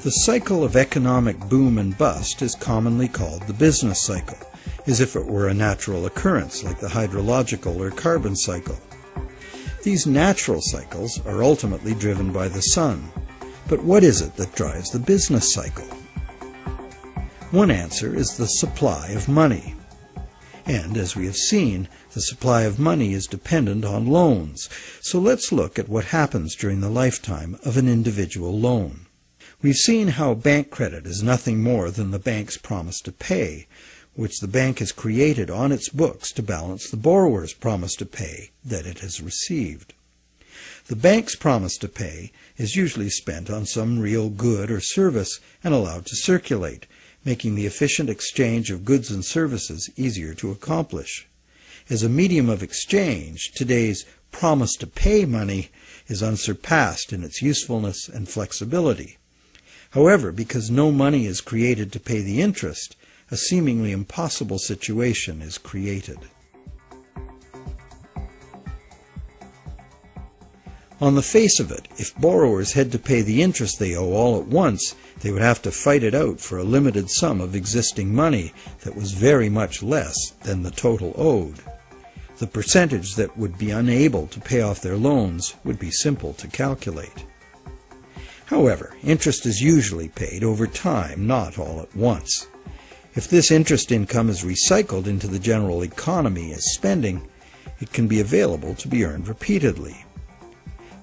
The cycle of economic boom and bust is commonly called the business cycle, as if it were a natural occurrence like the hydrological or carbon cycle. These natural cycles are ultimately driven by the sun. But what is it that drives the business cycle? One answer is the supply of money. And as we have seen, the supply of money is dependent on loans. So let's look at what happens during the lifetime of an individual loan. We've seen how bank credit is nothing more than the bank's promise to pay, which the bank has created on its books to balance the borrower's promise to pay that it has received. The bank's promise to pay is usually spent on some real good or service and allowed to circulate, making the efficient exchange of goods and services easier to accomplish. As a medium of exchange, today's promise to pay money is unsurpassed in its usefulness and flexibility. However, because no money is created to pay the interest, a seemingly impossible situation is created. On the face of it, if borrowers had to pay the interest they owe all at once, they would have to fight it out for a limited sum of existing money that was very much less than the total owed. The percentage that would be unable to pay off their loans would be simple to calculate. However, interest is usually paid over time, not all at once. If this interest income is recycled into the general economy as spending, it can be available to be earned repeatedly.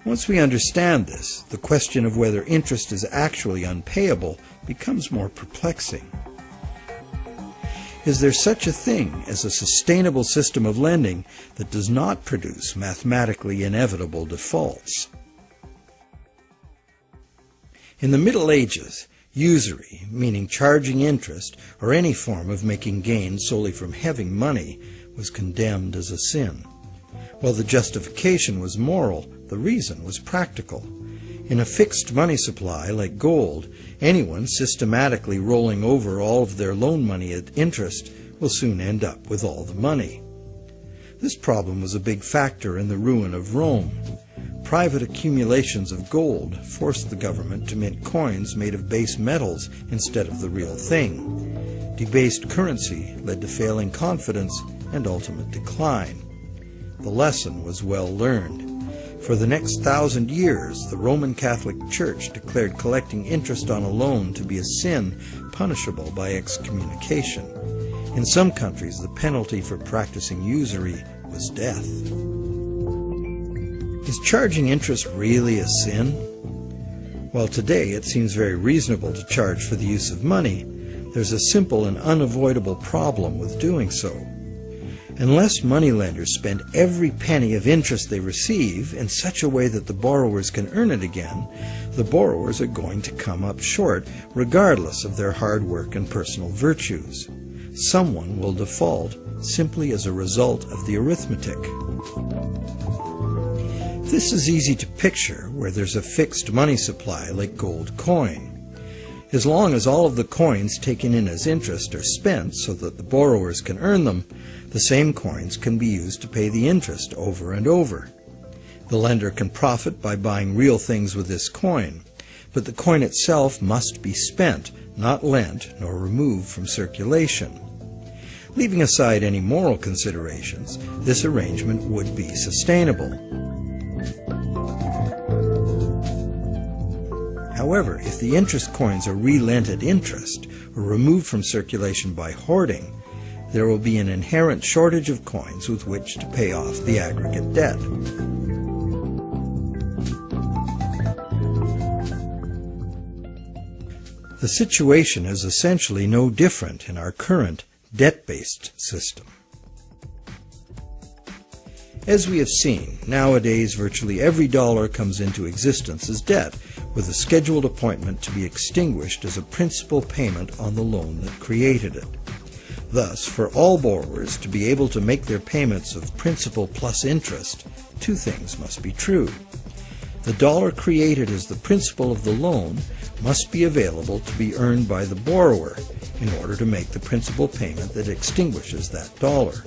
Once we understand this, the question of whether interest is actually unpayable becomes more perplexing. Is there such a thing as a sustainable system of lending that does not produce mathematically inevitable defaults? In the Middle Ages, usury, meaning charging interest or any form of making gain solely from having money, was condemned as a sin. While the justification was moral, the reason was practical. In a fixed money supply like gold, anyone systematically rolling over all of their loan money at interest will soon end up with all the money. This problem was a big factor in the ruin of Rome. Private accumulations of gold forced the government to mint coins made of base metals instead of the real thing. Debased currency led to failing confidence and ultimate decline. The lesson was well learned. For the next 1,000 years, the Roman Catholic Church declared collecting interest on a loan to be a sin punishable by excommunication. In some countries, the penalty for practicing usury was death. Is charging interest really a sin? While today it seems very reasonable to charge for the use of money, there's a simple and unavoidable problem with doing so. Unless moneylenders spend every penny of interest they receive in such a way that the borrowers can earn it again, the borrowers are going to come up short regardless of their hard work and personal virtues. Someone will default simply as a result of the arithmetic. This is easy to picture where there's a fixed money supply like gold coin. As long as all of the coins taken in as interest are spent so that the borrowers can earn them, the same coins can be used to pay the interest over and over. The lender can profit by buying real things with this coin, but the coin itself must be spent, not lent nor removed from circulation. Leaving aside any moral considerations, this arrangement would be sustainable. However, if the interest coins are re-lent at interest or removed from circulation by hoarding, there will be an inherent shortage of coins with which to pay off the aggregate debt. The situation is essentially no different in our current debt-based system. As we have seen, nowadays virtually every dollar comes into existence as debt, with a scheduled appointment to be extinguished as a principal payment on the loan that created it. Thus, for all borrowers to be able to make their payments of principal plus interest, two things must be true. The dollar created as the principal of the loan must be available to be earned by the borrower in order to make the principal payment that extinguishes that dollar.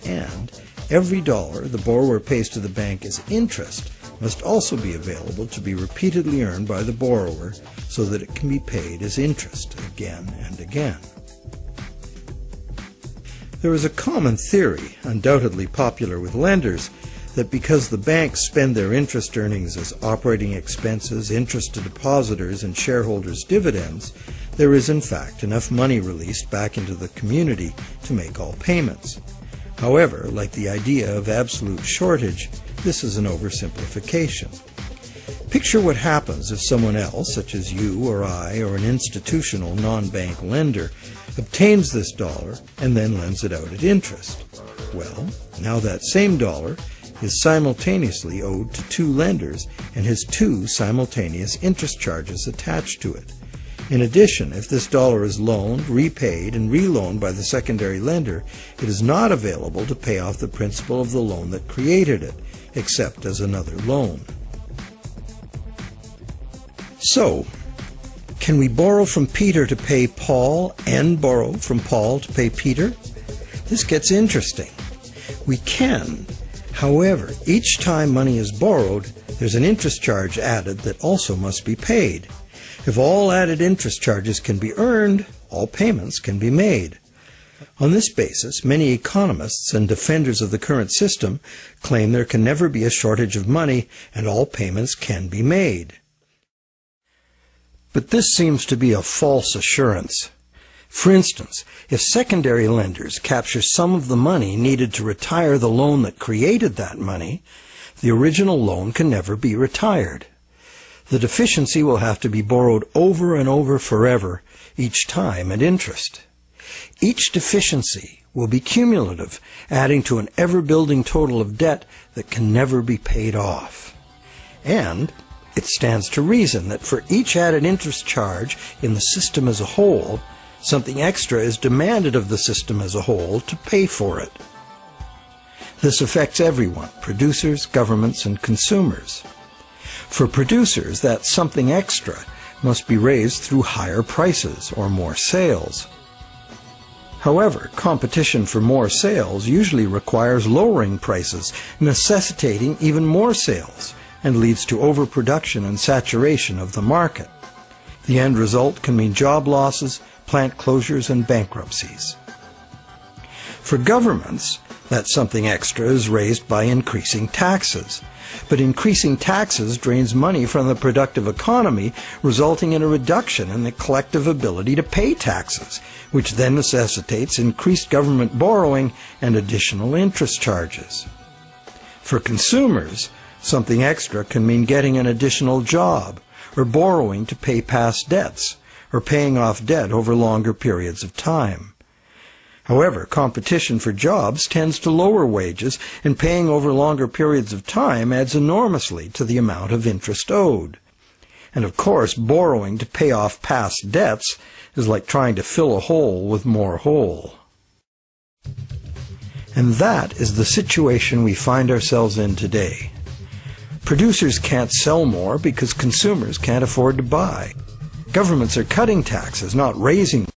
And every dollar the borrower pays to the bank as interest must also be available to be repeatedly earned by the borrower so that it can be paid as interest again and again. There is a common theory, undoubtedly popular with lenders, that because the banks spend their interest earnings as operating expenses, interest to depositors, and shareholders' dividends, there is in fact enough money released back into the community to make all payments. However, like the idea of absolute shortage, this is an oversimplification. Picture what happens if someone else, such as you or I or an institutional non-bank lender, obtains this dollar and then lends it out at interest. Well, now that same dollar is simultaneously owed to two lenders and has two simultaneous interest charges attached to it. In addition, if this dollar is loaned, repaid, and reloaned by the secondary lender, it is not available to pay off the principal of the loan that created it, except as another loan. So, can we borrow from Peter to pay Paul and borrow from Paul to pay Peter? This gets interesting. We can. However, each time money is borrowed, there's an interest charge added that also must be paid. If all added interest charges can be earned, all payments can be made. On this basis, many economists and defenders of the current system claim there can never be a shortage of money and all payments can be made. But this seems to be a false assurance. For instance, if secondary lenders capture some of the money needed to retire the loan that created that money, the original loan can never be retired. The deficiency will have to be borrowed over and over forever, each time at interest. Each deficiency will be cumulative, adding to an ever-building total of debt that can never be paid off. And it stands to reason that for each added interest charge in the system as a whole, something extra is demanded of the system as a whole to pay for it. This affects everyone, producers, governments, and consumers. For producers, that something extra must be raised through higher prices or more sales. However, competition for more sales usually requires lowering prices, necessitating even more sales, and leads to overproduction and saturation of the market. The end result can mean job losses, plant closures, and bankruptcies. For governments, that something extra is raised by increasing taxes. But increasing taxes drains money from the productive economy, resulting in a reduction in the collective ability to pay taxes, which then necessitates increased government borrowing and additional interest charges. For consumers, something extra can mean getting an additional job, or borrowing to pay past debts, or paying off debt over longer periods of time. However, competition for jobs tends to lower wages, and paying over longer periods of time adds enormously to the amount of interest owed. And of course, borrowing to pay off past debts is like trying to fill a hole with more hole. And that is the situation we find ourselves in today. Producers can't sell more because consumers can't afford to buy. Governments are cutting taxes, not raising them.